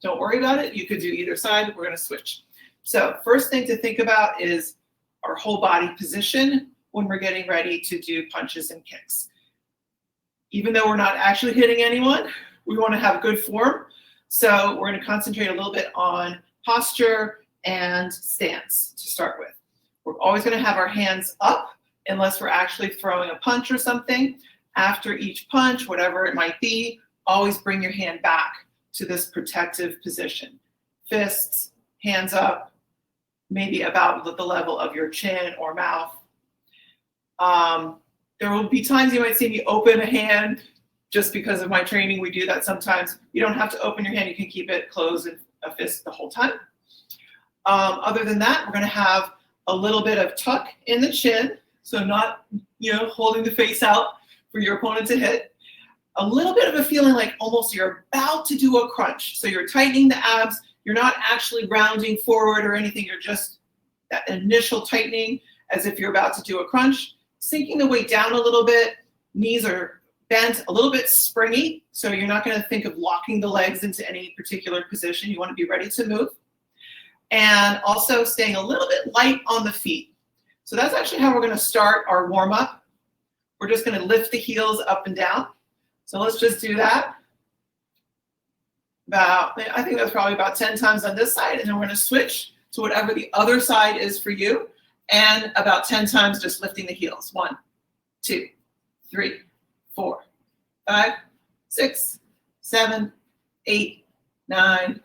Don't worry about it. You could do either side. We're going to switch. So first thing to think about is our whole body position when we're getting ready to do punches and kicks. Even though we're not actually hitting anyone, we want to have good form. So we're going to concentrate a little bit on posture and stance to start with. We're always going to have our hands up unless we're actually throwing a punch or something. After each punch, whatever it might be, always bring your hand back to this protective position. Fists, hands up, maybe about the level of your chin or mouth. There will be times you might see me open a hand just because of my training. We do that sometimes. You don't have to open your hand. You can keep it closed in a fist the whole time. Other than that, we're going to have a little bit of tuck in the chin. So not, holding the face out for your opponent to hit. A little bit of a feeling like almost you're about to do a crunch. So you're tightening the abs. You're not actually rounding forward or anything. You're just that initial tightening as if you're about to do a crunch. Sinking the weight down a little bit. Knees are bent, a little bit springy. So you're not going to think of locking the legs into any particular position. You want to be ready to move. And also staying a little bit light on the feet. So that's actually how we're going to start our warm-up. We're just going to lift the heels up and down. So let's just do that. I think that's probably about 10 times on this side, and then we're going to switch to whatever the other side is for you, and about 10 times just lifting the heels. 1, 2, 3, 4, 5, 6, 7, 8, 9,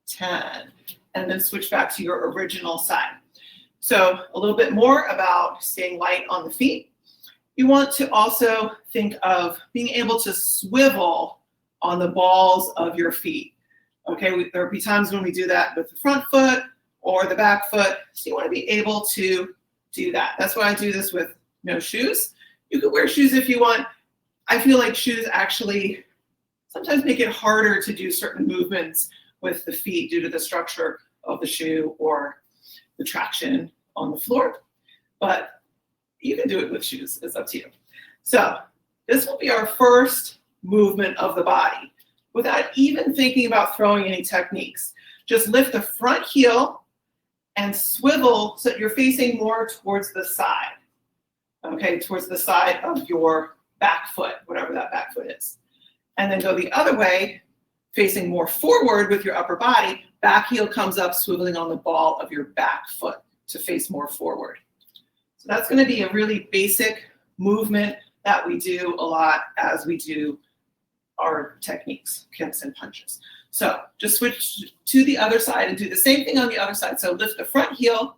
10, and then switch back to your original side. So a little bit more about staying light on the feet. You want to also think of being able to swivel on the balls of your feet. Okay, there will be times when we do that with the front foot or the back foot. So you want to be able to do that. That's why I do this with no shoes. You could wear shoes if you want. I feel like shoes actually sometimes make it harder to do certain movements with the feet due to the structure of the shoe or the traction on the floor. But you can do it with shoes. It's up to you. So this will be our first movement of the body without even thinking about throwing any techniques. Just lift the front heel and swivel so that you're facing more towards the side. Okay, towards the side of your back foot, whatever that back foot is. And then go the other way, facing more forward with your upper body. Back heel comes up, swiveling on the ball of your back foot to face more forward. So that's going to be a really basic movement that we do a lot as we do our techniques, kicks and punches. So just switch to the other side and do the same thing on the other side. So lift the front heel,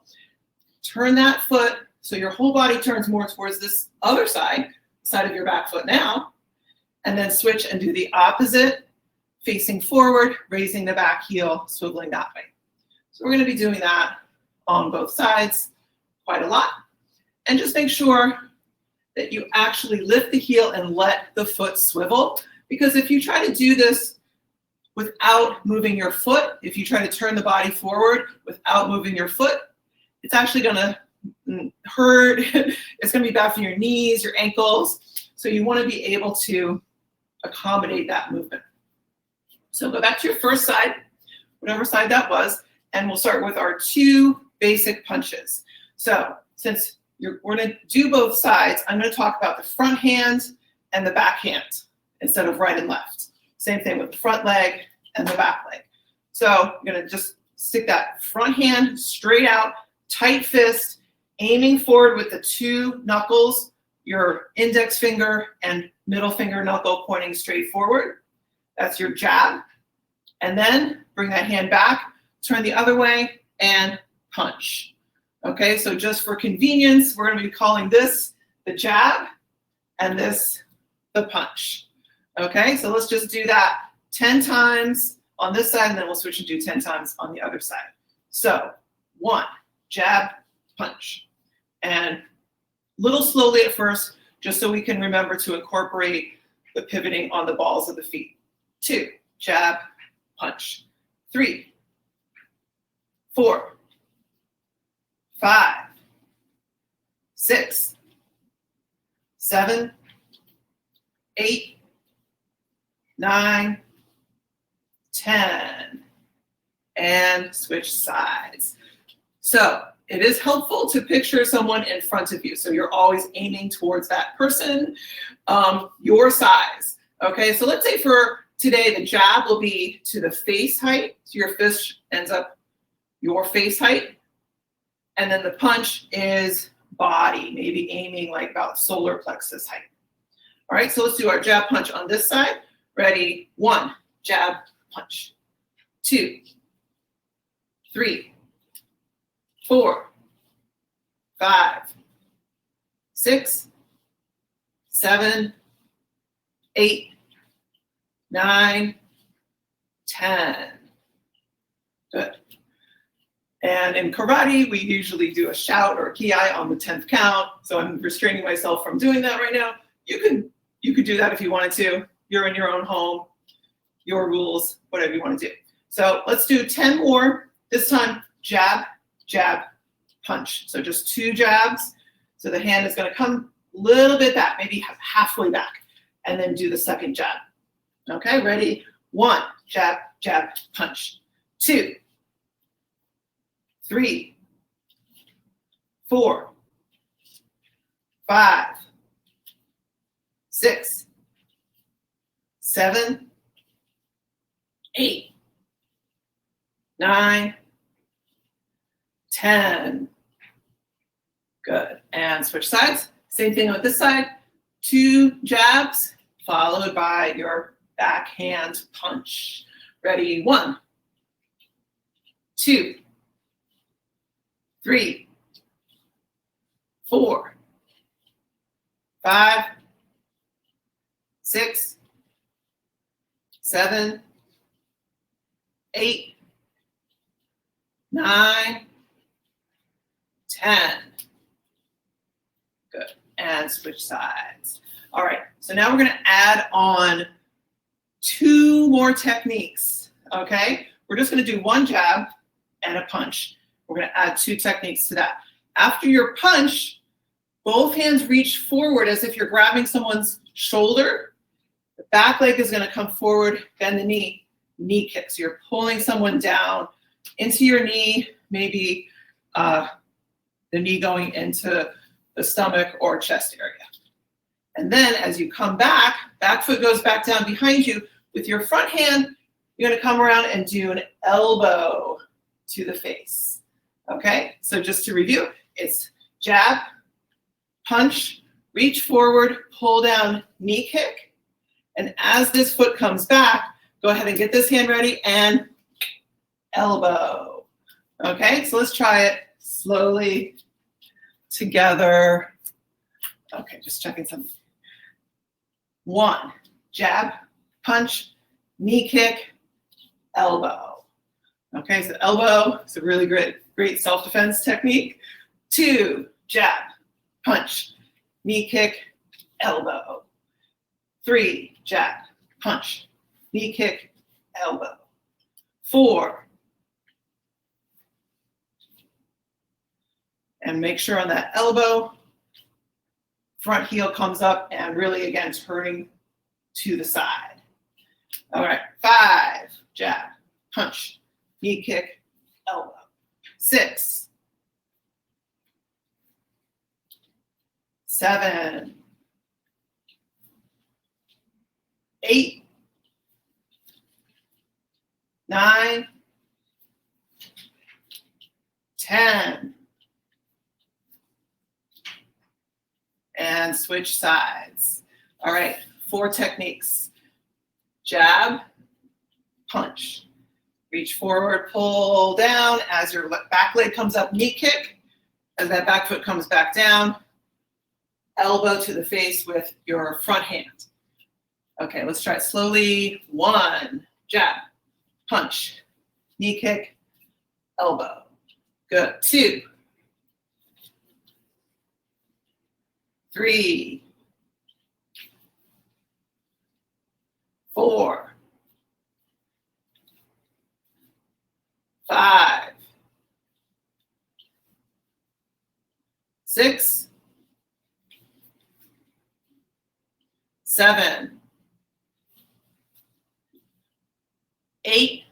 turn that foot so your whole body turns more towards this other side of your back foot now, and then switch and do the opposite, facing forward, raising the back heel, swiveling that way. So we're going to be doing that on both sides quite a lot. And just make sure that you actually lift the heel and let the foot swivel. Because if you try to do this without moving your foot, if you try to turn the body forward without moving your foot, it's actually going to hurt. It's going to be bad for your knees, your ankles. So you want to be able to accommodate that movement. So go back to your first side, whatever side that was, and we'll start with our 2 basic punches. So since we're going to do both sides, I'm going to talk about the front hand and the back hand instead of right and left. Same thing with the front leg and the back leg. So I'm going to just stick that front hand straight out, tight fist, aiming forward with the 2 knuckles, your index finger and middle finger knuckle pointing straight forward. That's your jab. And then bring that hand back, turn the other way, and punch. Okay, so just for convenience, we're going to be calling this the jab and this the punch. Okay, so let's just do that 10 times on this side, and then we'll switch and do 10 times on the other side. So 1, jab, punch. And a little slowly at first, just so we can remember to incorporate the pivoting on the balls of the feet. 2, jab, punch. 3, 4, 5, 6, 7, 8, 9, 10. and switch sides. So it is helpful to picture someone in front of you. So you're always aiming towards that person, your size. Okay, so let's say for today, the jab will be to the face height. So your fist ends up your face height. And then the punch is body, maybe aiming like about solar plexus height. All right, so let's do our jab punch on this side. Ready? 1, jab, punch. 2, 3, 4, 5, 6, 7, 8, 9, 10. Good. And in karate, we usually do a shout or a ki on the 10th count. So I'm restraining myself from doing that right now. You could do that if you wanted to. You're in your own home, your rules, whatever you want to do. So let's do 10 more. This time, jab, jab, punch. So just 2 jabs. So the hand is going to come a little bit back, maybe halfway back, and then do the second jab. Okay, ready? 1, jab, jab, punch. 2, 3, 4, 5, 6, 7, 8, 9, 10. Good. And switch sides. Same thing with this side. 2 jabs followed by your backhand punch. Ready? 1, 2, 3, 4, 5, 6, 7, 8, 9, 10. Good. And switch sides. All right. So now we're going to add on 2 more techniques. Okay. We're just going to do 1 jab and a punch. We're going to add 2 techniques to that. After your punch, both hands reach forward as if you're grabbing someone's shoulder. The back leg is going to come forward, bend the knee, knee kick. So you're pulling someone down into your knee, maybe the knee going into the stomach or chest area. And then as you come back, back foot goes back down behind you. With your front hand, you're going to come around and do an elbow to the face. Okay, so just to review, it's jab, punch, reach forward, pull down, knee kick. And as this foot comes back, go ahead and get this hand ready and elbow. Okay, so let's try it slowly together. Okay, just checking something. 1, jab, punch, knee kick, elbow. Okay, so elbow is a really great self-defense technique. 2, jab, punch, knee kick, elbow. 3, jab, punch, knee kick, elbow. 4, and make sure on that elbow, front heel comes up and really, again, turning to the side. All right, 5, jab, punch, knee kick, elbow. 6, 7, 8, 9, 10. And switch sides. All right, 4 techniques. Jab, punch. Reach forward, pull down. As your back leg comes up, knee kick. As that back foot comes back down, elbow to the face with your front hand. Okay, let's try it slowly. 1, jab, punch, knee kick, elbow. Good. 2, 3, 4, 5, 6, 7, 8,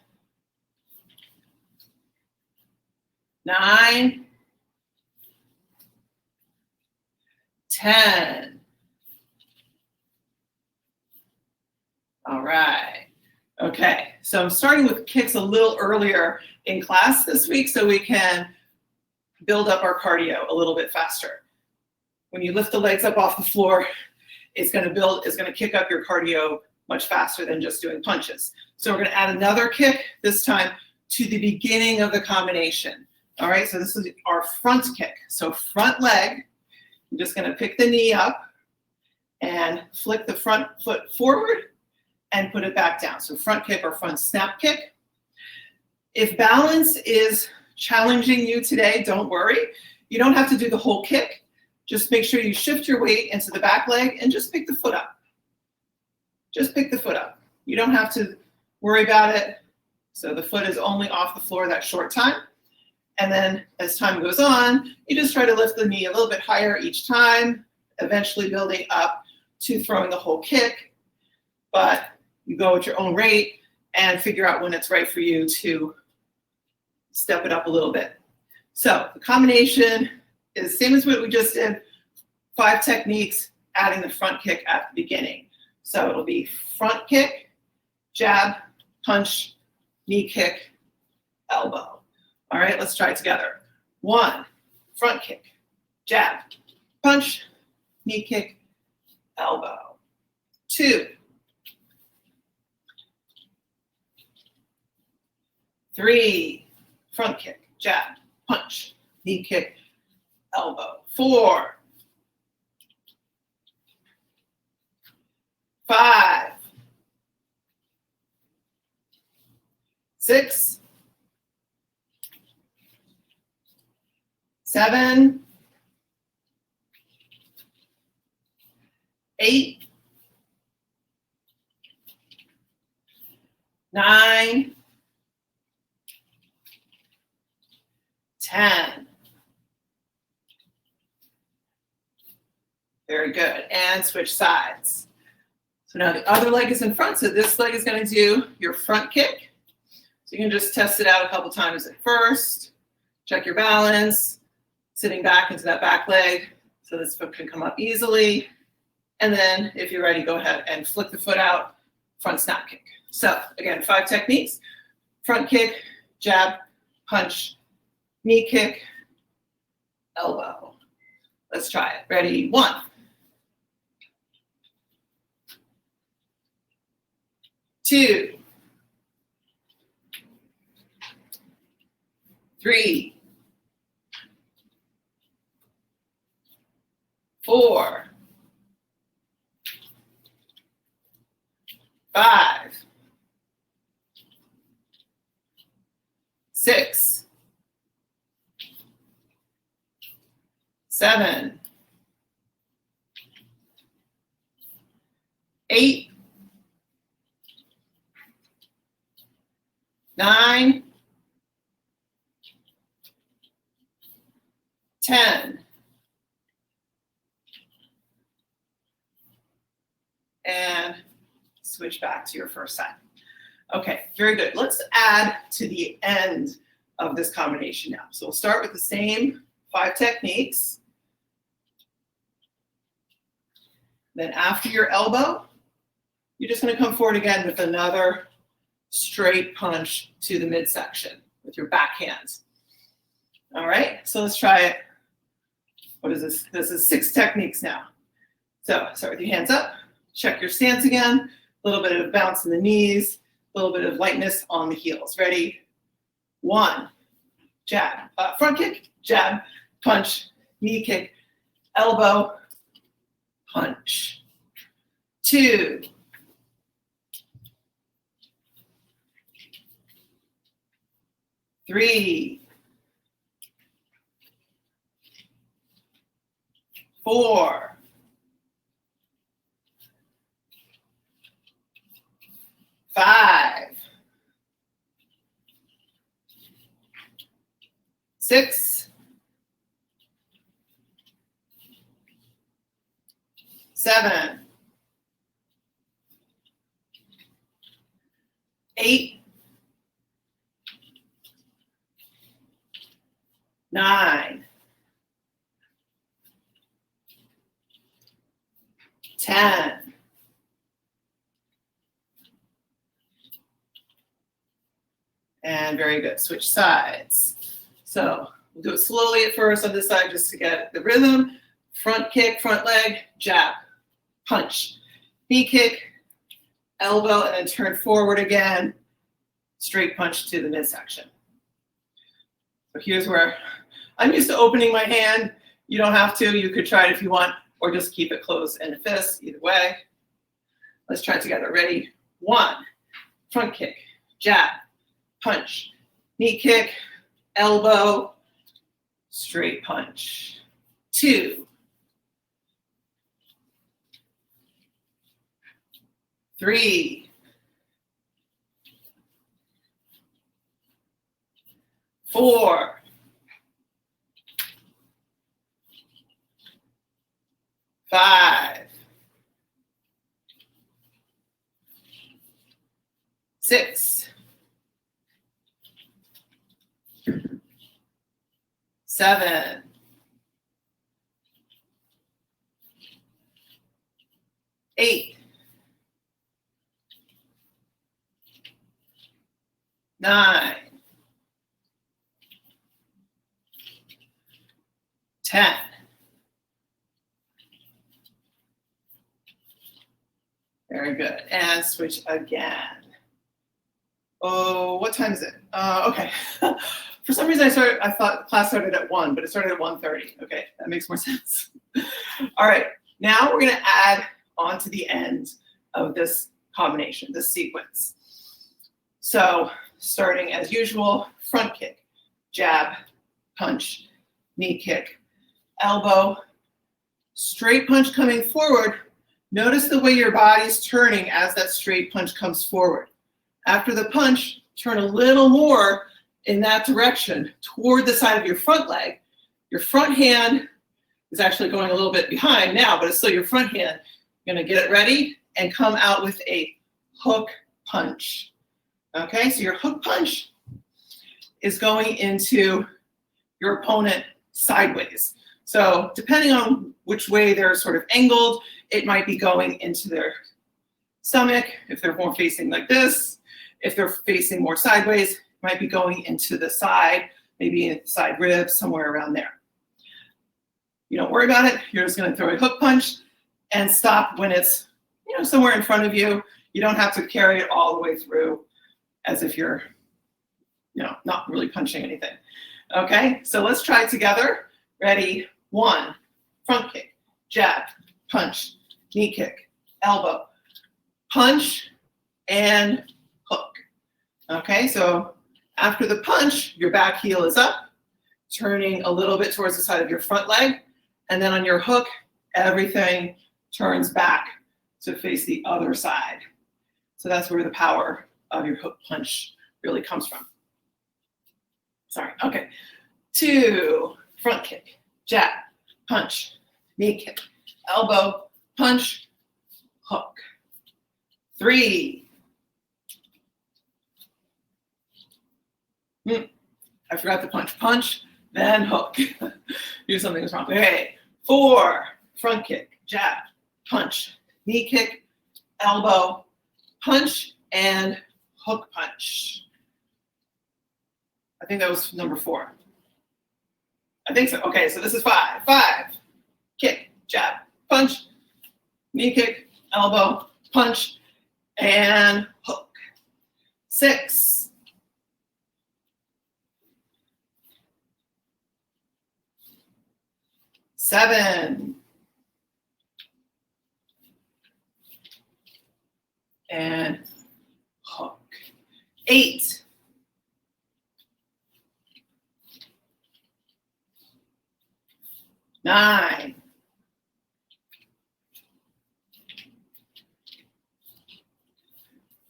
9, 10. All right. Okay, so I'm starting with kicks a little earlier in class this week so we can build up our cardio a little bit faster. When you lift the legs up off the floor, it's going to kick up your cardio much faster than just doing punches. So we're going to add another kick, this time to the beginning of the combination. All right, so this is our front kick. So front leg, I'm just going to pick the knee up and flick the front foot forward and put it back down. So front kick or front snap kick. If balance is challenging you today, don't worry. You don't have to do the whole kick. Just make sure you shift your weight into the back leg and just pick the foot up. Just pick the foot up. You don't have to worry about it. So the foot is only off the floor that short time. And then as time goes on, you just try to lift the knee a little bit higher each time, eventually building up to throwing the whole kick. But you go at your own rate and figure out when it's right for you to step it up a little bit. So the combination is the same as what we just did, 5 techniques, adding the front kick at the beginning. So it'll be front kick, jab, punch, knee kick, elbow. All right, let's try it together. 1, front kick, jab, punch, knee kick, elbow. 2, 3, front kick, jab, punch, knee kick, elbow. 4, 5, 6, 7, 8, 9, 10. Very good. And switch sides. So now the other leg is in front. So this leg is going to do your front kick. So you can just test it out a couple times at first. Check your balance. Sitting back into that back leg so this foot can come up easily. And then if you're ready, go ahead and flick the foot out, front snap kick. So again, 5 techniques: front kick, jab, punch, knee kick, elbow. Let's try it. Ready? 1, 2, 3, 4, 5, 6, 7, 8, 9, 10. And switch back to your first side. Okay, very good. Let's add to the end of this combination now. So we'll start with the same 5 techniques. Then after your elbow, you're just going to come forward again with another straight punch to the midsection with your back hands. All right, so let's try it. What is this? This is 6 techniques now. So start with your hands up. Check your stance again. A little bit of bounce in the knees. A little bit of lightness on the heels. Ready? 1, jab, front kick, jab, punch, knee kick, elbow, punch. 2, 3, 4, 5, 6, 7, 8, 9, 10, 'and very good. Switch sides. So we'll do it slowly at first on this side just to get the rhythm. Front kick, front leg, jab, punch, knee kick, elbow, and then turn forward again. Straight punch to the midsection. So here's where I'm used to opening my hand. You don't have to. You could try it if you want, or just keep it closed in a fist, either way. Let's try it together. Ready? 1, front kick, jab, punch, knee kick, elbow, straight punch. 2, 3, 4, 5, 6, 7, 8, 9, 10, 'Very good. And switch again. Oh, what time is it? Okay. For some reason I thought class started at 1, but it started at 1:30. Okay, that makes more sense. All right, now we're gonna add on to the end of this combination, this sequence. So starting as usual, front kick, jab, punch, knee kick, elbow, straight punch coming forward. Notice the way your body's turning as that straight punch comes forward. After the punch, turn a little more in that direction toward the side of your front leg. Your front hand is actually going a little bit behind now, but it's still your front hand. You're gonna get it ready and come out with a hook punch. Okay, so your hook punch is going into your opponent sideways. So depending on which way they're sort of angled, it might be going into their stomach. If they're more facing like this, if they're facing more sideways, it might be going into the side, maybe in the side ribs, somewhere around there. You don't worry about it. You're just gonna throw a hook punch and stop when it's somewhere in front of you. You don't have to carry it all the way through as if you're not really punching anything. Okay, so let's try it together. Ready? 1, front kick, jab, punch, knee kick, elbow, punch, and hook. Okay, so after the punch, your back heel is up, turning a little bit towards the side of your front leg, and then on your hook, everything turns back to face the other side. So that's where the power of your hook punch really comes from. Sorry, okay. 2, front kick, jab, punch, knee kick, elbow, punch, hook. 3, I forgot the punch. Punch, then hook. Do something was wrong. Okay, 4, front kick, jab, punch, knee kick, elbow, punch, and hook punch. I think that was number 4. I think so. Okay, so this is 5. 5, kick, jab, punch, knee kick, elbow, punch, and hook. 6, 7, and hook. 8, 9,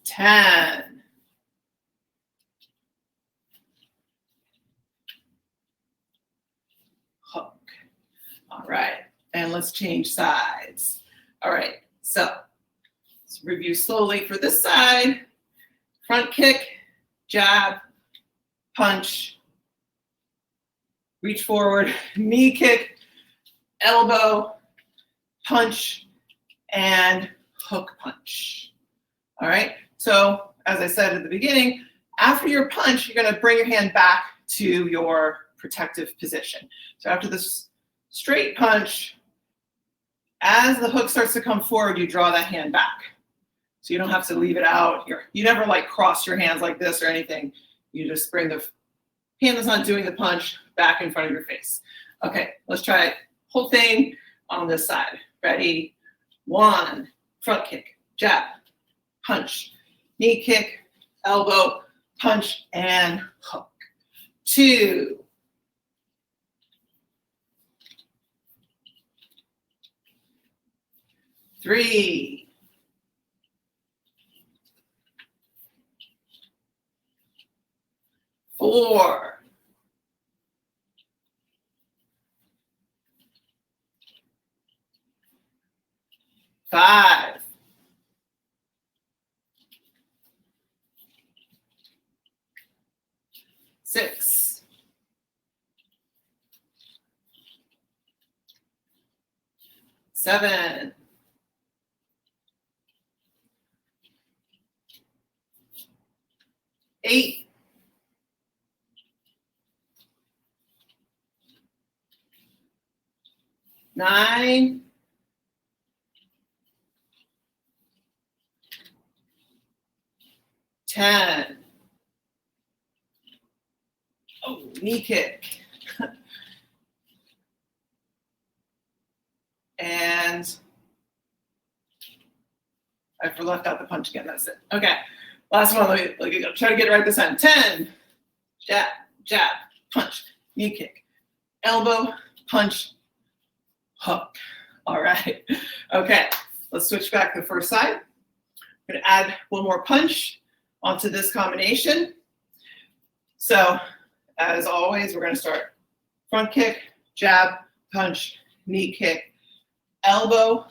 10, 'Hook. All right, and let's change sides. All right, so let's review slowly for this side. Front kick, jab, punch, reach forward, knee kick, elbow, punch, and hook punch. All right, so as I said at the beginning, after your punch, you're gonna bring your hand back to your protective position. So after this straight punch, as the hook starts to come forward, you draw that hand back. So you don't have to leave it out. You never like cross your hands like this or anything. You just bring the hand that's not doing the punch back in front of your face. Okay, let's try it. Whole thing on this side. Ready? 1, front kick, jab, punch, knee kick, elbow, punch, and hook. 2, 3, 4, 5, 6, 7, 8, 9, 10. Oh, knee kick. And I left out the punch again. That's it. Okay, last one. Let me go. Try to get it right this time. 10. Jab, jab, punch, knee kick, elbow, punch, hook. All right. Okay, let's switch back to the first side. I'm going to add one more punch onto this combination. So, as always, we're going to start front kick, jab, punch, knee kick, elbow,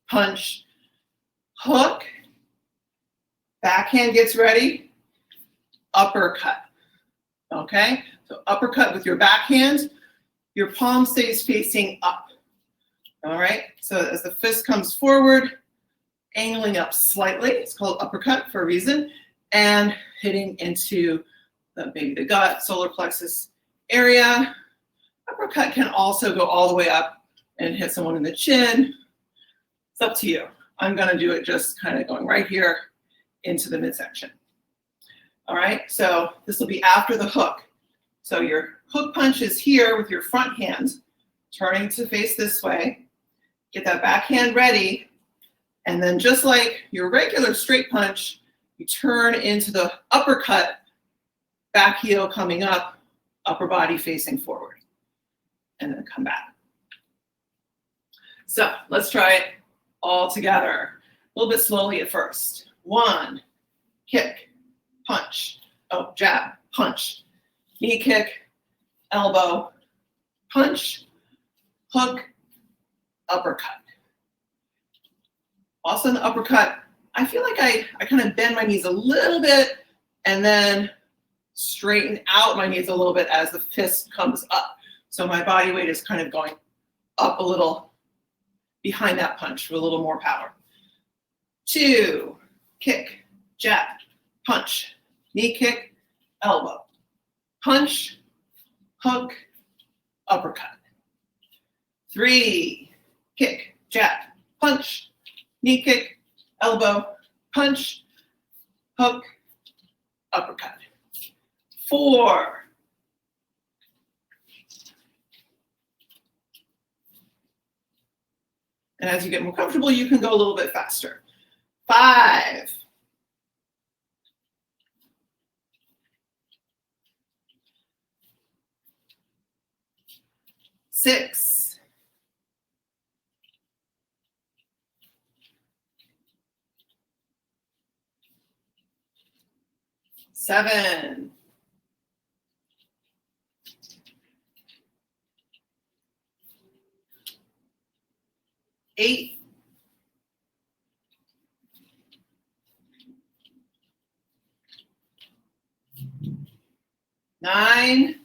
punch, hook, backhand gets ready, uppercut. Okay, so uppercut with your backhand, your palm stays facing up. All right, so as the fist comes forward, angling up slightly, it's called uppercut for a reason, and hitting into maybe the gut, solar plexus area. Uppercut can also go all the way up and hit someone in the chin. It's up to you. I'm gonna do it just kind of going right here into the midsection. All right, so this will be after the hook. So your hook punch is here with your front hand, turning to face this way. Get that backhand ready. And then just like your regular straight punch, you turn into the uppercut, back heel coming up, upper body facing forward. And then come back. So let's try it all together. A little bit slowly at first. 1, kick, punch, oh, jab, punch, knee kick, elbow, punch, hook, uppercut. Also in the uppercut, I feel like I kind of bend my knees a little bit and then straighten out my knees a little bit as the fist comes up. So my body weight is kind of going up a little behind that punch with a little more power. 2, kick, jab, punch, knee kick, elbow, punch, hook, uppercut. 3, kick, jab, punch, knee kick, elbow, punch, hook, uppercut. 4, and as you get more comfortable, you can go a little bit faster. 5, 6, 7, 8, 9,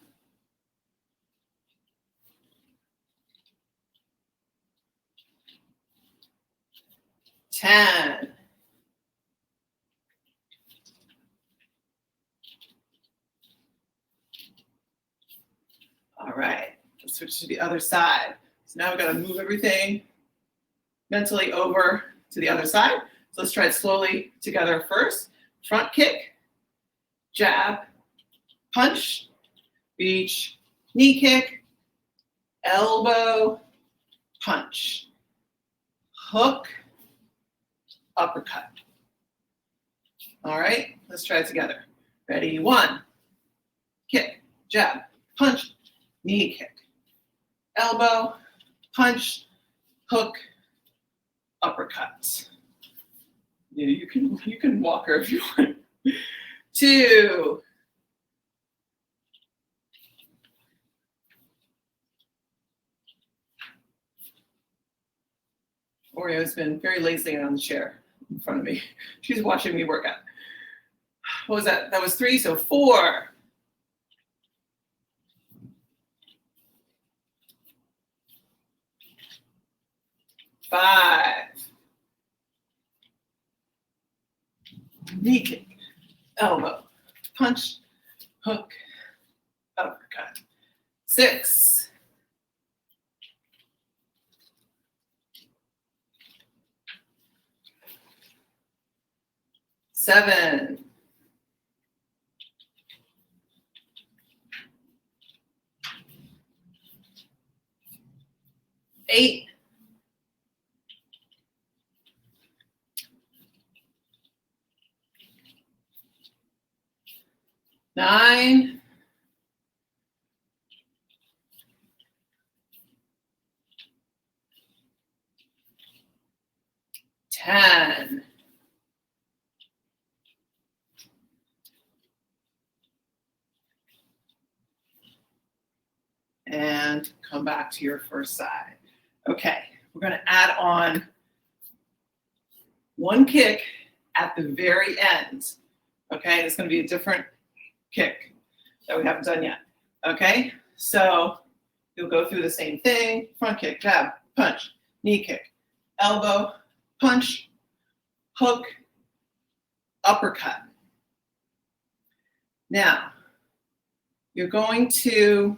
10. All right, let's switch to the other side. So now we've got to move everything mentally over to the other side. So let's try it slowly together first. Front kick, jab, punch, reach, knee kick, elbow, punch, hook, uppercut. All right, let's try it together. Ready? 1, kick, jab, punch, knee kick, elbow, punch, hook, uppercut. Yeah, you can walk her if you want. 2. Oreo's been very lazy on the chair in front of me. She's watching me work out. What was that? That was 3, so 4. 5. Knee kick, elbow, punch, hook, uppercut. 6. 7. 8. 9. 10. And come back to your first side. Okay, we're going to add on 1 kick at the very end. Okay, it's going to be a different kick that we haven't done yet. Okay, so you'll go through the same thing. Front kick, jab, punch, knee kick, elbow, punch, hook, uppercut. Now, you're going to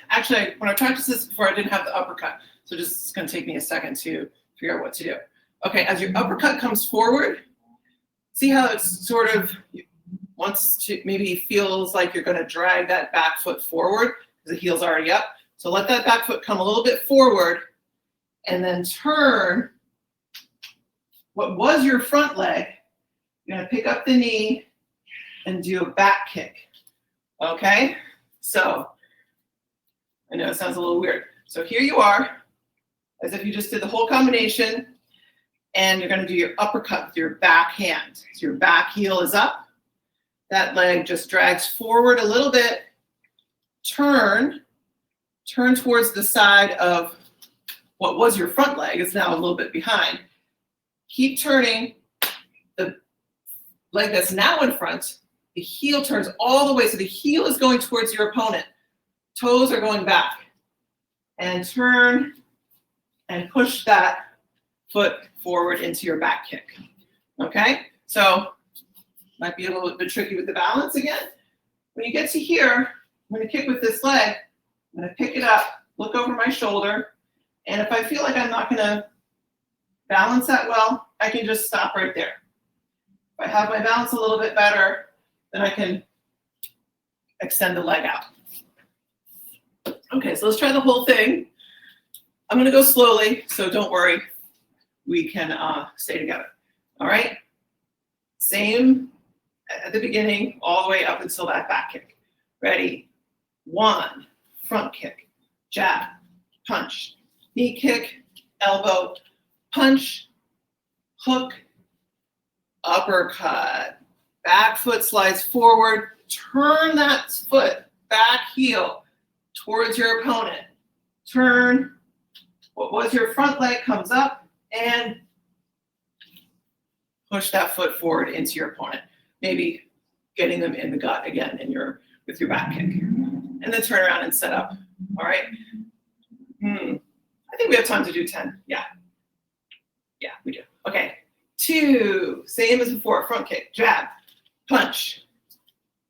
actually, when I practiced this before, I didn't have the uppercut. So just it's going to take me a second to figure out what to do. Okay, as your uppercut comes forward, see how it's sort of wants to, maybe feels like you're going to drag that back foot forward because the heel's already up. So let that back foot come a little bit forward and then turn what was your front leg. You're going to pick up the knee and do a back kick. Okay, so I know it sounds a little weird. So here you are, as if you just did the whole combination, and you're going to do your uppercut with your back hand. So your back heel is up. That leg just drags forward a little bit. Turn towards the side of what was your front leg. It's now a little bit behind. Keep turning. The leg that's now in front, the heel turns all the way. So the heel is going towards your opponent. Toes are going back. And turn and push that foot forward into your back kick. Okay? So might be a little bit tricky with the balance again. When you get to here, I'm going to kick with this leg. I'm going to pick it up, look over my shoulder, and if I feel like I'm not going to balance that well, I can just stop right there. If I have my balance a little bit better, then I can extend the leg out. Okay, so let's try the whole thing. I'm going to go slowly, so don't worry. We can stay together. All right? Same at the beginning, all the way up until that back kick. Ready? 1, front kick, jab, punch, knee kick, elbow, punch, hook, uppercut. Back foot slides forward. Turn that foot, back heel, towards your opponent. Turn. What was your front leg comes up and push that foot forward into your opponent. Maybe getting them in the gut again with your back kick. And then turn around and set up. All right. I think we have time to do 10. Yeah. Yeah, we do. Okay. 2, same as before, front kick, jab, punch,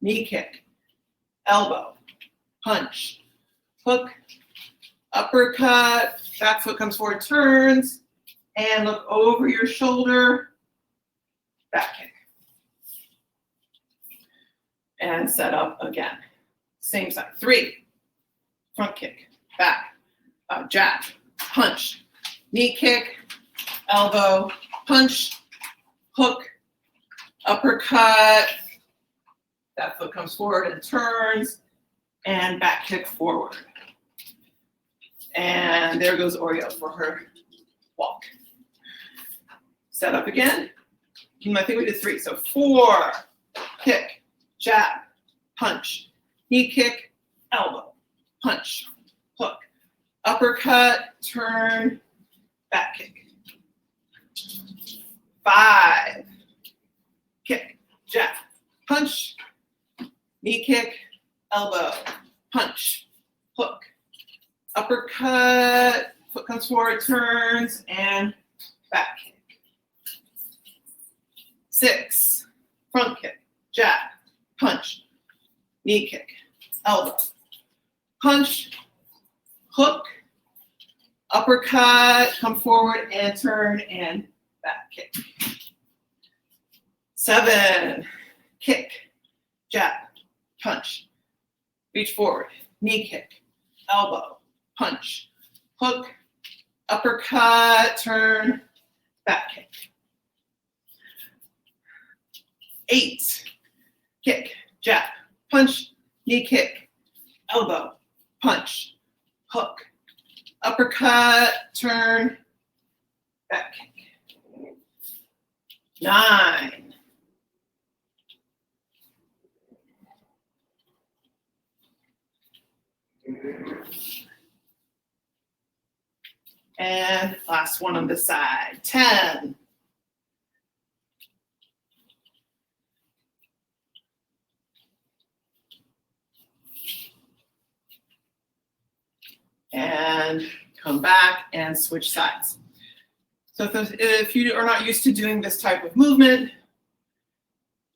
knee kick, elbow, punch, hook, uppercut, back foot comes forward, turns, and look over your shoulder, back kick. And set up again. Same side. 3, front kick, back, jab, punch, knee kick, elbow, punch, hook, uppercut, that foot comes forward and turns, and back kick forward. And there goes Oreo for her walk. Set up again. I think we did 3. So 4, kick, jab, punch, knee kick, elbow, punch, hook, uppercut, turn, back kick. 5, kick, jab, punch, knee kick, elbow, punch, hook, uppercut, foot comes forward, turns, and back kick. 6, front kick, jab, punch, knee kick, elbow, punch, hook, uppercut, come forward and turn and back kick. 7, kick, jab, punch, reach forward, knee kick, elbow, punch, hook, uppercut, turn, back kick. 8, kick, jab, punch, knee kick, elbow, punch, hook, uppercut, turn, back kick. 9, and last one on this side, 10. And come back and switch sides. So if you are not used to doing this type of movement,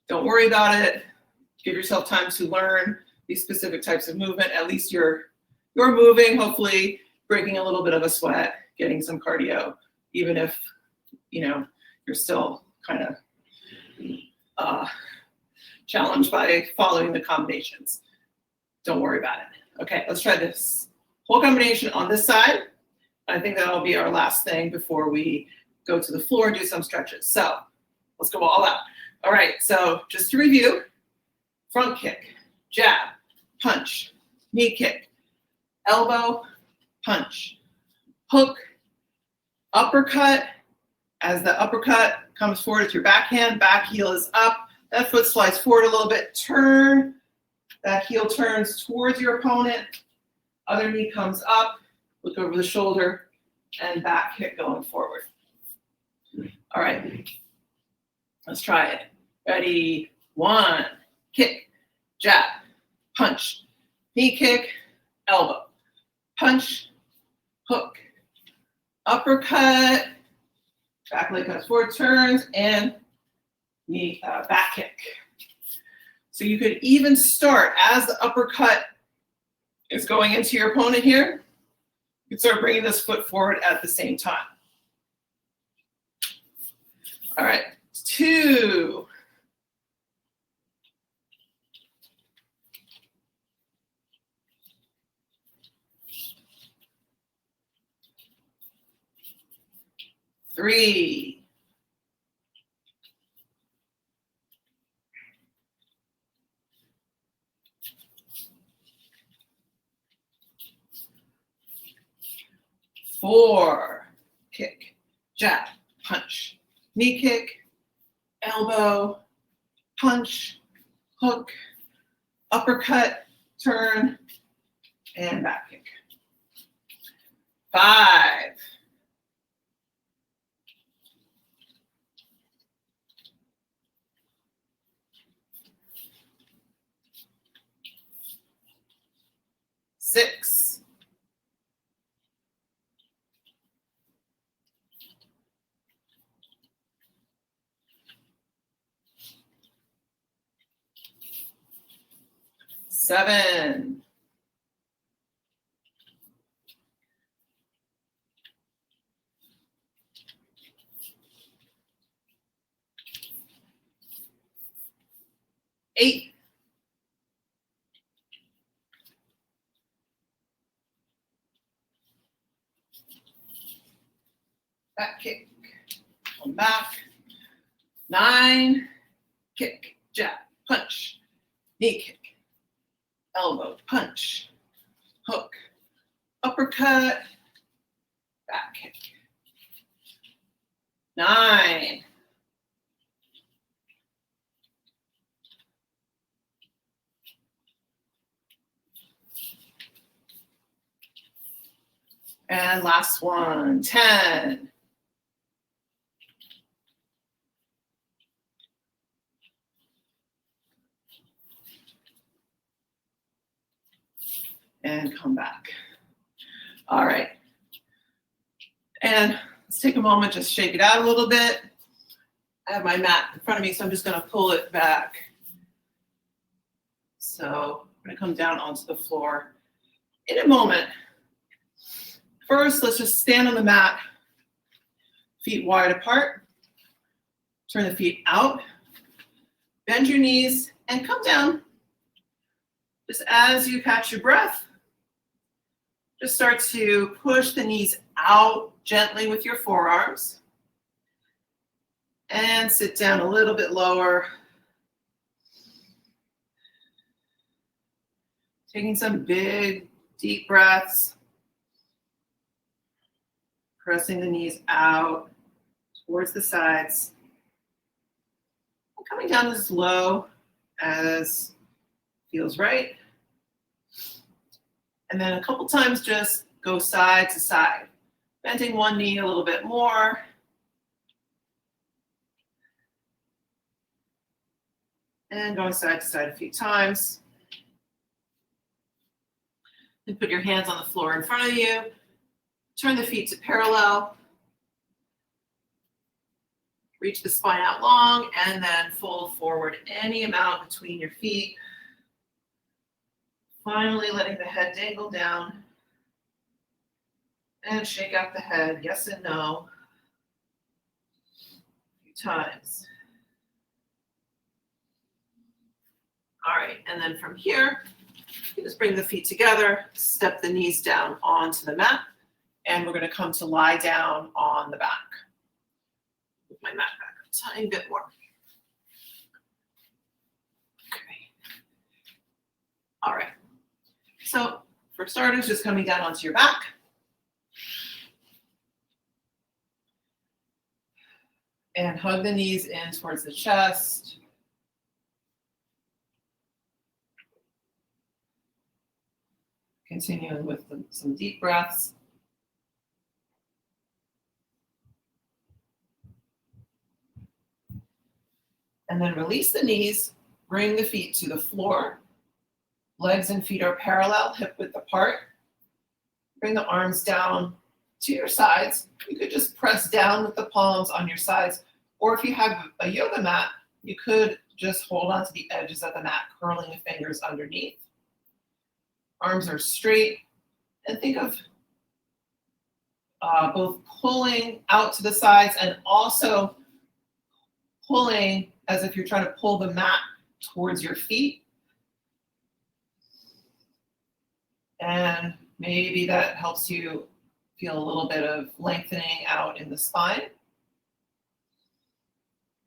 don't worry about it. Give yourself time to learn these specific types of movement. At least you're moving, hopefully breaking a little bit of a sweat, getting some cardio, even if you're still kind of challenged by following the combinations. Don't worry about it. Okay, let's try this whole combination on this side. I think that'll be our last thing before we go to the floor and do some stretches. So let's go all out. All right, so just to review, front kick, jab, punch, knee kick, elbow, punch, hook, uppercut. As the uppercut comes forward with your backhand, back heel is up, that foot slides forward a little bit, turn, that heel turns towards your opponent, other knee comes up, look over the shoulder, and back kick going forward. All right, let's try it. Ready? 1, kick, jab, punch, knee kick, elbow, punch, hook, uppercut, back leg comes forward, turns, and knee back kick. So you could even start as the uppercut is going into your opponent here. You can start bringing this foot forward at the same time. All right, 2. 3. 4, kick, jab, punch, knee kick, elbow, punch, hook, uppercut, turn, and back kick. 5, 6, 7, 8, 'back kick, come back, 9, kick, jab, punch, knee kick, elbow, punch, hook, uppercut, back kick, 9, and last one, 10, and come back. All right. And let's take a moment, just shake it out a little bit. I have my mat in front of me, so I'm just going to pull it back. So I'm going to come down onto the floor in a moment. First, let's just stand on the mat, feet wide apart. Turn the feet out, bend your knees, and come down. Just as you catch your breath, just start to push the knees out gently with your forearms. And sit down a little bit lower. Taking some big, deep breaths. Pressing the knees out towards the sides. And coming down as low as feels right. And then a couple times just go side to side. Bending one knee a little bit more. And going side to side a few times. Then put your hands on the floor in front of you. Turn the feet to parallel. Reach the spine out long and then fold forward any amount between your feet. Finally letting the head dangle down. And shake out the head, yes and no. A few times. All right, and then from here, you just bring the feet together, step the knees down onto the mat, and we're going to come to lie down on the back. Move my mat back a tiny bit more. Okay. All right. So for starters, just coming down onto your back. And hug the knees in towards the chest. Continuing with some deep breaths. And then release the knees, bring the feet to the floor. Legs and feet are parallel, hip width apart. Bring the arms down to your sides. You could just press down with the palms on your sides. Or if you have a yoga mat, you could just hold on to the edges of the mat, curling the fingers underneath. Arms are straight. And think of both pulling out to the sides and also pulling as if you're trying to pull the mat towards your feet. And maybe that helps you feel a little bit of lengthening out in the spine.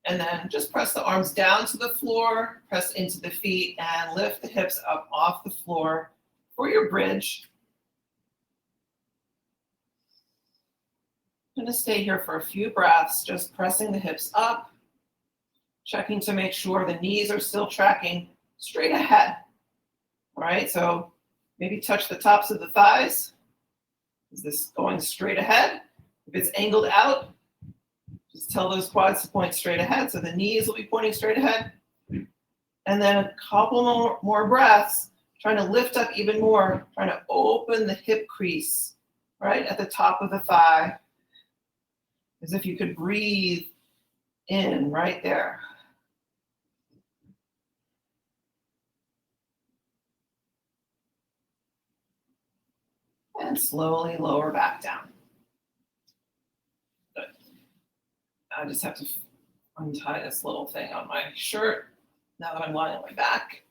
And then just press the arms down to the floor, press into the feet, and lift the hips up off the floor for your bridge. I'm going to stay here for a few breaths, just pressing the hips up, checking to make sure the knees are still tracking straight ahead. All right, so maybe touch the tops of the thighs. Is this going straight ahead? If it's angled out, just tell those quads to point straight ahead. So the knees will be pointing straight ahead. And then a couple more breaths, trying to lift up even more, trying to open the hip crease right at the top of the thigh. As if you could breathe in right there. And slowly lower back down. Good. I just have to untie this little thing on my shirt now that I'm lying on my back.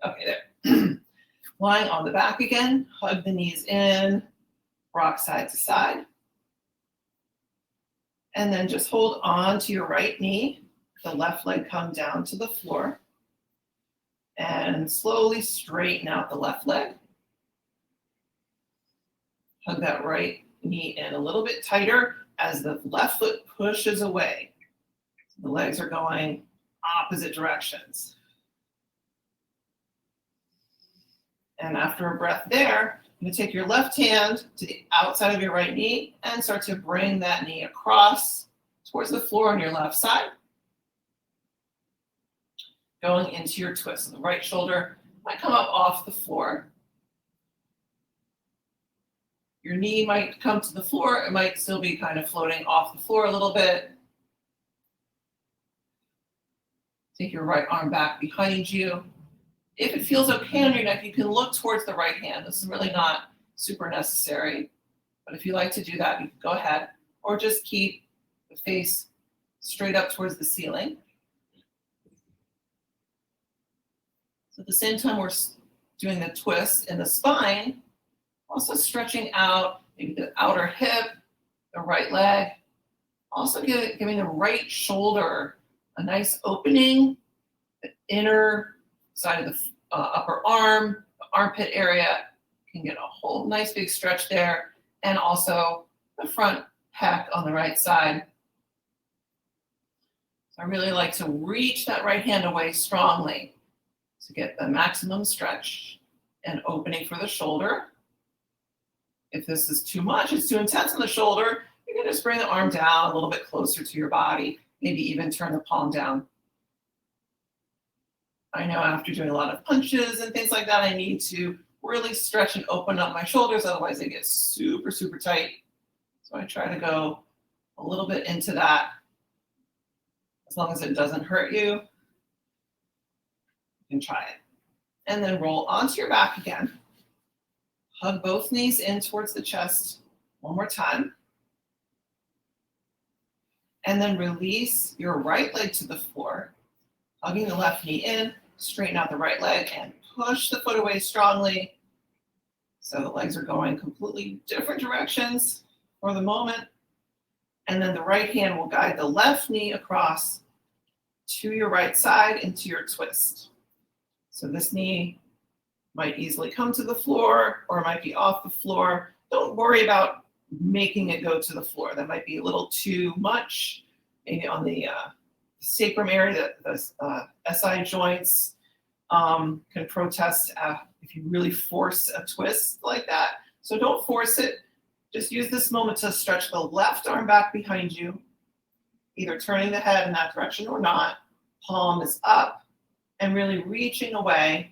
Okay, there. Lying on the back again, hug the knees in, rock side to side. And then just hold on to your right knee, the left leg come down to the floor, and slowly straighten out the left leg. Hug that right knee in a little bit tighter as the left foot pushes away. The legs are going opposite directions. And after a breath there, you're going to take your left hand to the outside of your right knee and start to bring that knee across towards the floor on your left side. Going into your twist. So the right shoulder might come up off the floor. Your knee might come to the floor. It might still be kind of floating off the floor a little bit. Take your right arm back behind you. If it feels okay on your neck, you can look towards the right hand. This is really not super necessary, but if you like to do that, you can go ahead, or just keep the face straight up towards the ceiling. So at the same time we're doing the twist in the spine, also stretching out maybe the outer hip, the right leg, also giving the right shoulder a nice opening, the inner side of the upper arm, the armpit area, can get a whole nice big stretch there, and also the front pec on the right side. So I really like to reach that right hand away strongly to get the maximum stretch and opening for the shoulder. If this is too much, it's too intense on the shoulder, you can just bring the arm down a little bit closer to your body, maybe even turn the palm down. I know after doing a lot of punches and things like that, I need to really stretch and open up my shoulders, otherwise they get super, super tight. So I try to go a little bit into that. As long as it doesn't hurt you, you can try it. And then roll onto your back again. Hug both knees in towards the chest one more time. And then release your right leg to the floor, hugging the left knee in, straighten out the right leg, and push the foot away strongly. So the legs are going completely different directions for the moment. And then the right hand will guide the left knee across to your right side into your twist. So this knee might easily come to the floor or it might be off the floor. Don't worry about making it go to the floor. That might be a little too much, maybe on the sacrum area, the SI joints can protest if you really force a twist like that. So don't force it. Just use this moment to stretch the left arm back behind you, either turning the head in that direction or not. Palm is up and really reaching away,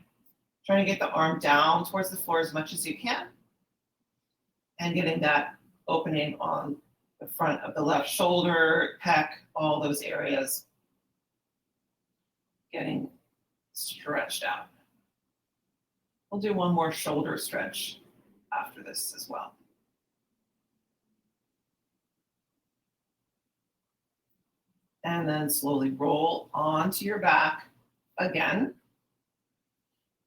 trying to get the arm down towards the floor as much as you can and getting that opening on the front of the left shoulder, pec, all those areas getting stretched out. We'll do one more shoulder stretch after this as well. And then slowly roll onto your back again.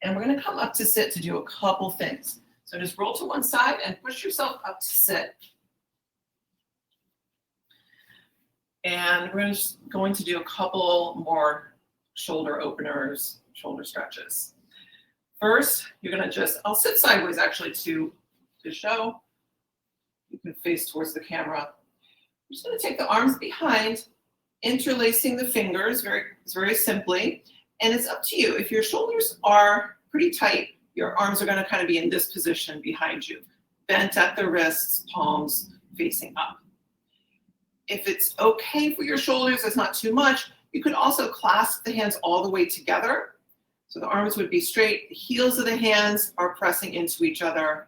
And we're going to come up to sit to do a couple things. So just roll to one side and push yourself up to sit. And we're just going to do a couple more shoulder openers, shoulder stretches. First, you're going to I'll sit sideways actually to show. You can face towards the camera. I'm just going to take the arms behind, interlacing the fingers very simply. And it's up to you. If your shoulders are pretty tight, your arms are going to kind of be in this position behind you, bent at the wrists, palms facing up. If it's okay for your shoulders, it's not too much, you could also clasp the hands all the way together. So the arms would be straight, the heels of the hands are pressing into each other.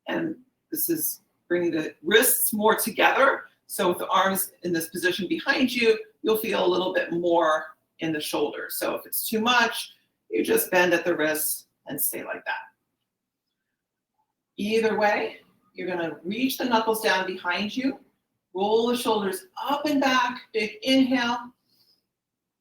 And this is bringing the wrists more together. So with the arms in this position behind you, you'll feel a little bit more in the shoulders. So if it's too much, you just bend at the wrists and stay like that. Either way, you're gonna reach the knuckles down behind you, roll the shoulders up and back, big inhale,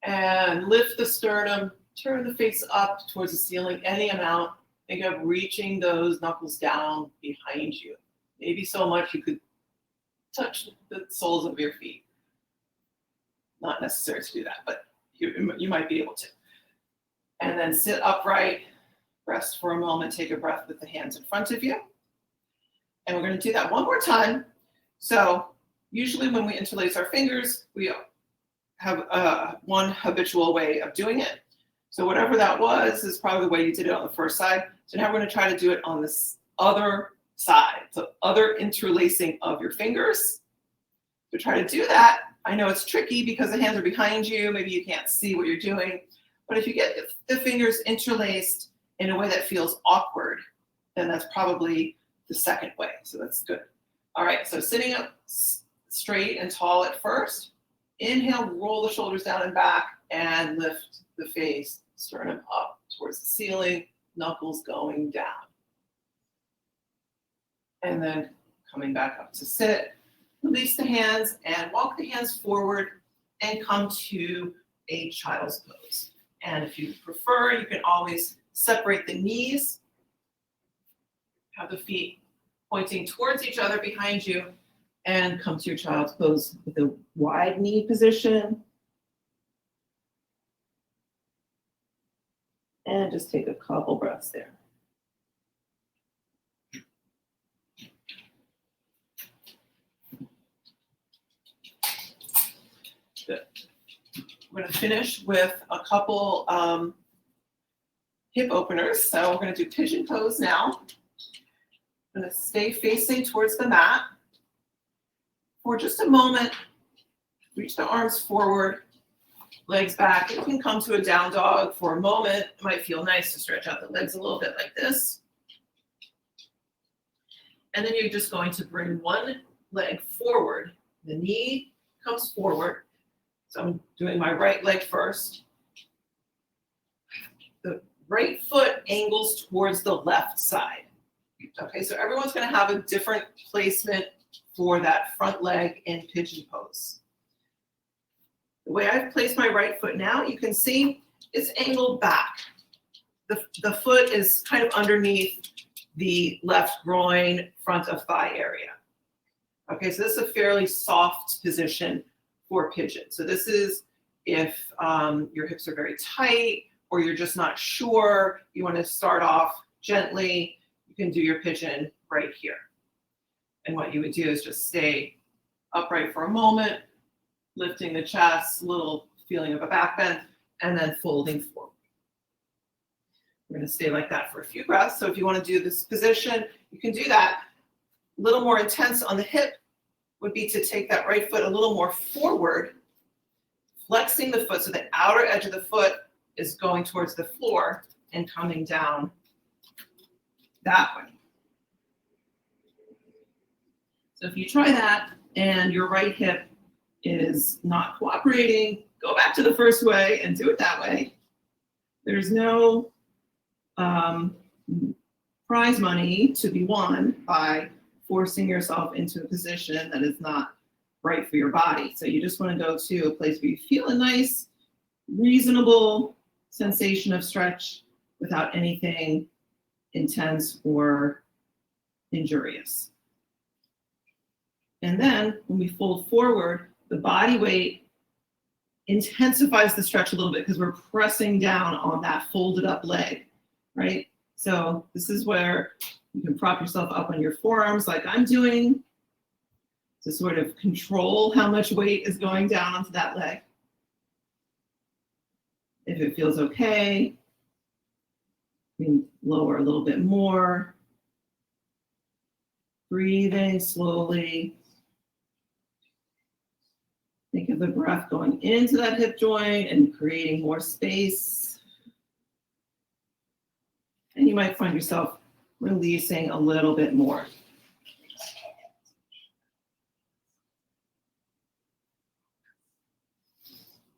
and lift the sternum, turn the face up towards the ceiling any amount. Think of reaching those knuckles down behind you. Maybe so much you could touch the soles of your feet. Not necessary to do that, but you might be able to. And then sit upright, rest for a moment, take a breath with the hands in front of you. And we're going to do that one more time. So usually when we interlace our fingers, we have one habitual way of doing it. So whatever that was is probably the way you did it on the first side. So now we're going to try to do it on this other side. So other interlacing of your fingers. To try to do that, I know it's tricky because the hands are behind you. Maybe you can't see what you're doing. But if you get the fingers interlaced in a way that feels awkward, then that's probably the second way. So that's good. All right, so sitting up straight and tall at first. Inhale, roll the shoulders down and back, and lift the face, sternum up towards the ceiling, knuckles going down. And then coming back up to sit. Release the hands and walk the hands forward and come to a child's pose. And if you prefer, you can always separate the knees, have the feet pointing towards each other behind you, and come to your child's pose with a wide knee position. And just take a couple breaths there. Good. We're going to finish with a couple hip openers. So we're going to do pigeon pose now. I'm going to stay facing towards the mat. For just a moment, reach the arms forward, legs back. You can come to a down dog for a moment. It might feel nice to stretch out the legs a little bit like this. And then you're just going to bring one leg forward. The knee comes forward. So I'm doing my right leg first. The right foot angles towards the left side. Okay, so everyone's going to have a different placement for that front leg in pigeon pose. The way I've placed my right foot now, you can see it's angled back. The foot is kind of underneath the left groin, front of thigh area. Okay, so this is a fairly soft position for pigeon. So this is if your hips are very tight or you're just not sure, you want to start off gently, you can do your pigeon right here. And what you would do is just stay upright for a moment, lifting the chest, little feeling of a back bend, and then folding forward. We're going to stay like that for a few breaths. So if you want to do this position, you can do that. A little more intense on the hip would be to take that right foot a little more forward, flexing the foot so the outer edge of the foot is going towards the floor and coming down that way. So if you try that and your right hip is not cooperating, go back to the first way and do it that way. There's no prize money to be won by forcing yourself into a position that is not right for your body. So you just want to go to a place where you feel a nice, reasonable sensation of stretch without anything intense or injurious. And then when we fold forward, the body weight intensifies the stretch a little bit because we're pressing down on that folded up leg, right? So this is where you can prop yourself up on your forearms like I'm doing to sort of control how much weight is going down onto that leg. If it feels okay, you can lower a little bit more. Breathing slowly. Think of the breath going into that hip joint and creating more space. And you might find yourself releasing a little bit more.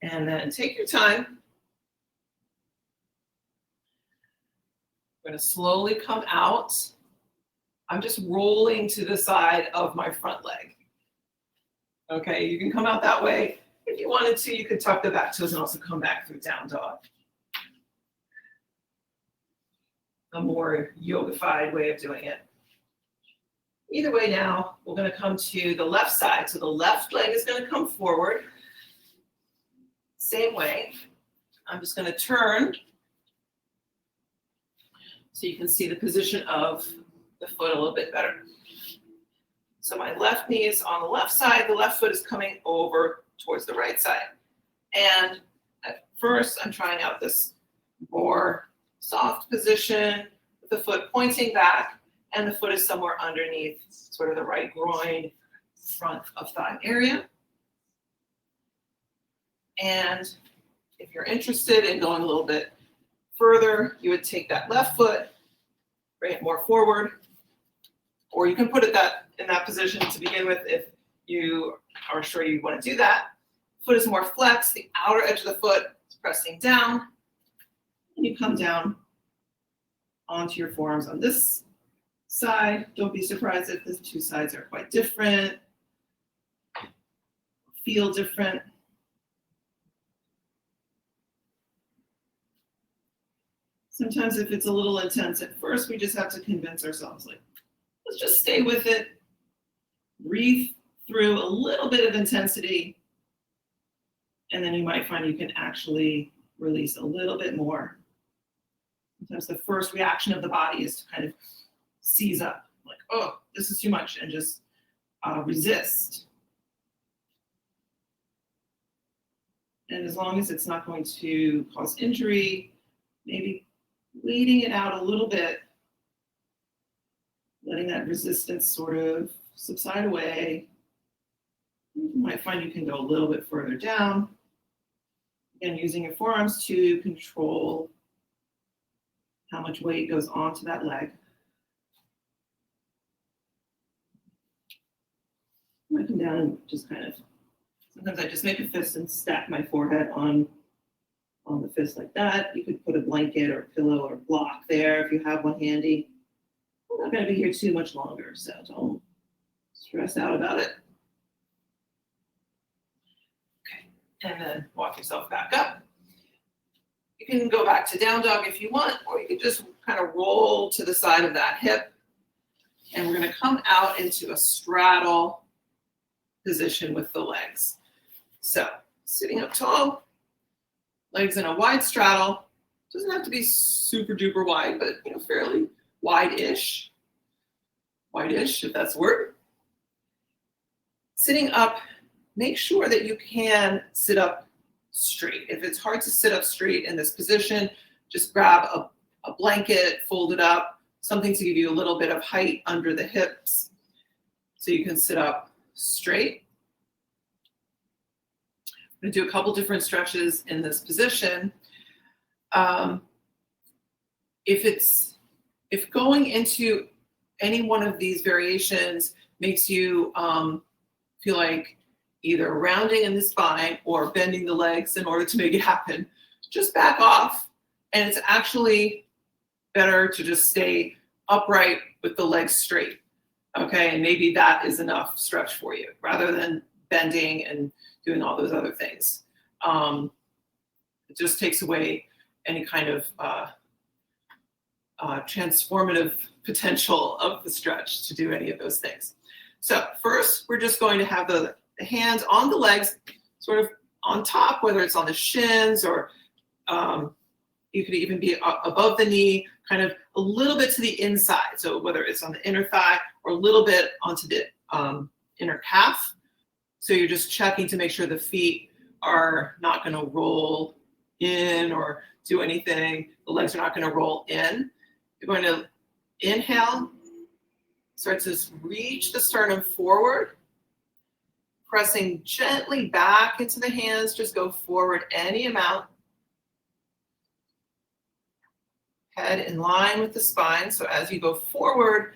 And then take your time. We're going to slowly come out. I'm just rolling to the side of my front leg. Okay, you can come out that way. If you wanted to, you could tuck the back toes and also come back through down dog. A more yogified way of doing it. Either way now, we're going to come to the left side. So the left leg is going to come forward. Same way. I'm just going to turn so you can see the position of the foot a little bit better. So my left knee is on the left side. The left foot is coming over towards the right side. And at first, I'm trying out this more soft position with the foot pointing back, and the foot is somewhere underneath sort of the right groin, front of thigh area. And if you're interested in going a little bit further, you would take that left foot, bring it more forward, or you can put it in that position to begin with if you are sure you want to do that. Foot is more flexed, the outer edge of the foot is pressing down, and you come down onto your forearms on this side. Don't be surprised if the two sides are quite different, feel different. Sometimes if it's a little intense at first, we just have to convince ourselves, like, let's just stay with it, breathe through a little bit of intensity, and then you might find you can actually release a little bit more. Sometimes the first reaction of the body is to kind of seize up, like, oh, this is too much, and just resist. And as long as it's not going to cause injury, maybe waiting it out a little bit, letting that resistance sort of subside away. You might find you can go a little bit further down. Again, using your forearms to control how much weight goes onto that leg. I might come down and just kind of, sometimes I just make a fist and stack my forehead on the fist like that. You could put a blanket or pillow or block there if you have one handy. I'm not going to be here too much longer, so don't stress out about it. Okay, and then walk yourself back up. You can go back to down dog if you want, or you can just kind of roll to the side of that hip. And we're going to come out into a straddle position with the legs. So sitting up tall, legs in a wide straddle. Doesn't have to be super duper wide, but fairly wide-ish. Wide-ish, if that's a word. Sitting up, make sure that you can sit up straight. If it's hard to sit up straight in this position, just grab a blanket, fold it up, something to give you a little bit of height under the hips so you can sit up straight. I'm going to do a couple different stretches in this position. If going into any one of these variations makes you feel like either rounding in the spine or bending the legs in order to make it happen, just back off. And it's actually better to just stay upright with the legs straight. Okay, and maybe that is enough stretch for you rather than bending and doing all those other things. It just takes away any kind of transformative potential of the stretch to do any of those things. So first, we're just going to have the hands on the legs, sort of on top, whether it's on the shins or you could even be above the knee, kind of a little bit to the inside. So whether it's on the inner thigh or a little bit onto the inner calf. So you're just checking to make sure the feet are not going to roll in or do anything. The legs are not going to roll in. You're going to inhale, start to reach the sternum forward, pressing gently back into the hands. Just go forward any amount. Head in line with the spine. So as you go forward,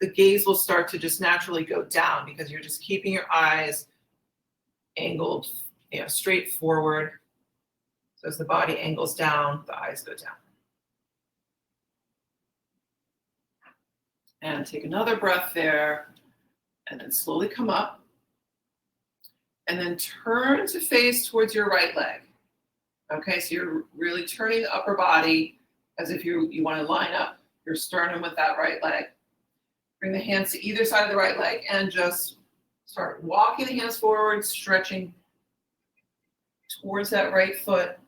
the gaze will start to just naturally go down because you're just keeping your eyes angled, straight forward. So as the body angles down, the eyes go down. And take another breath there, and then slowly come up. And then turn to face towards your right leg. Okay, so you're really turning the upper body as if you want to line up your sternum with that right leg. Bring the hands to either side of the right leg and just start walking the hands forward, stretching towards that right foot.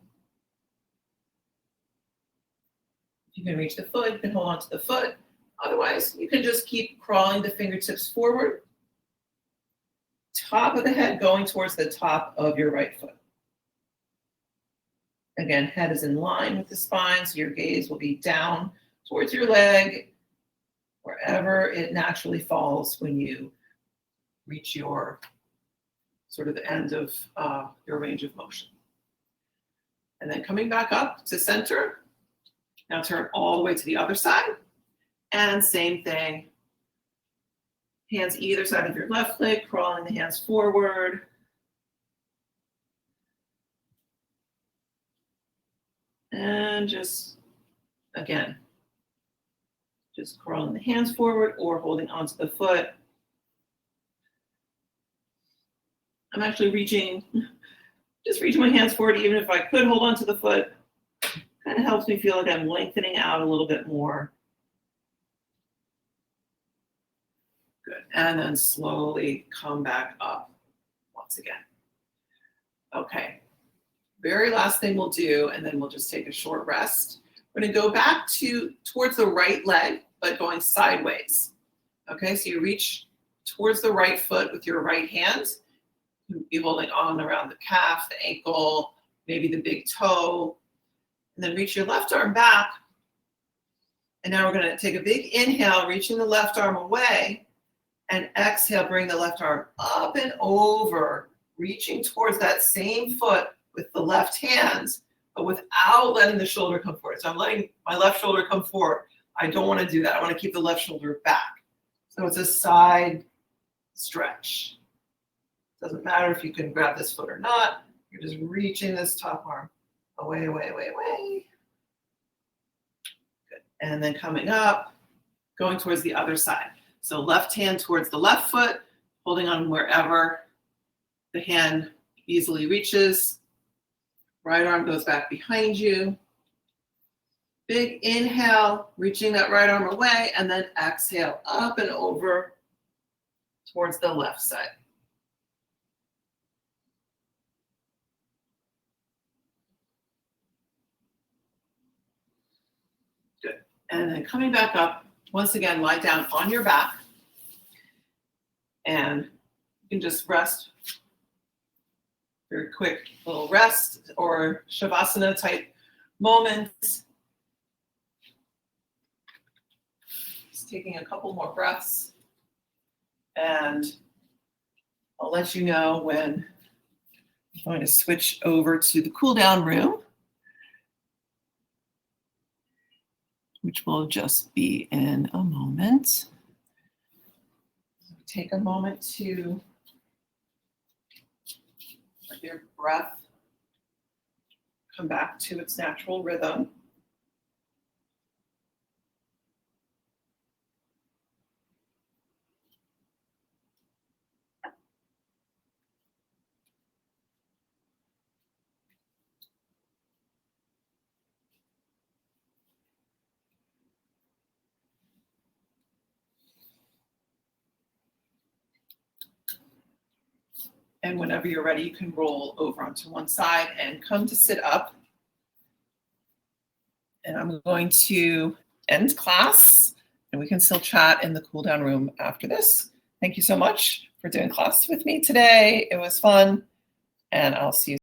If you can reach the foot, you can hold on to the foot. Otherwise, you can just keep crawling the fingertips forward. Top of the head going towards the top of your right foot. Again, head is in line with the spine, so your gaze will be down towards your leg, wherever it naturally falls when you reach your sort of the end of your range of motion. And then coming back up to center. Now turn all the way to the other side. And same thing. Hands either side of your left leg, crawling the hands forward. And just, again, just crawling the hands forward or holding onto the foot. I'm actually reaching my hands forward, even if I could hold onto the foot. Kind of helps me feel like I'm lengthening out a little bit more. Good. And then slowly come back up once again. Okay. Very last thing we'll do, and then we'll just take a short rest. We're going to go back towards the right leg, but going sideways. Okay, so you reach towards the right foot with your right hand. You'll be holding on around the calf, the ankle, maybe the big toe. And then reach your left arm back. And now we're going to take a big inhale, reaching the left arm away. And exhale, bring the left arm up and over, reaching towards that same foot with the left hand, but without letting the shoulder come forward. So I'm letting my left shoulder come forward. I don't want to do that. I want to keep the left shoulder back. So it's a side stretch. Doesn't matter if you can grab this foot or not. You're just reaching this top arm away, away, away, away. Good. And then coming up, going towards the other side. So left hand towards the left foot, holding on wherever the hand easily reaches. Right arm goes back behind you. Big inhale, reaching that right arm away, and then exhale up and over towards the left side. Good. And then coming back up, once again, lie down on your back. And you can just rest. Very quick little rest or shavasana type moments. Just taking a couple more breaths. And I'll let you know when I'm going to switch over to the cool down room, which will just be in a moment. Take a moment to let your breath come back to its natural rhythm. And whenever you're ready, you can roll over onto one side and come to sit up. And I'm going to end class, and we can still chat in the cool down room after this. Thank you so much for doing class with me today. It was fun, and I'll see you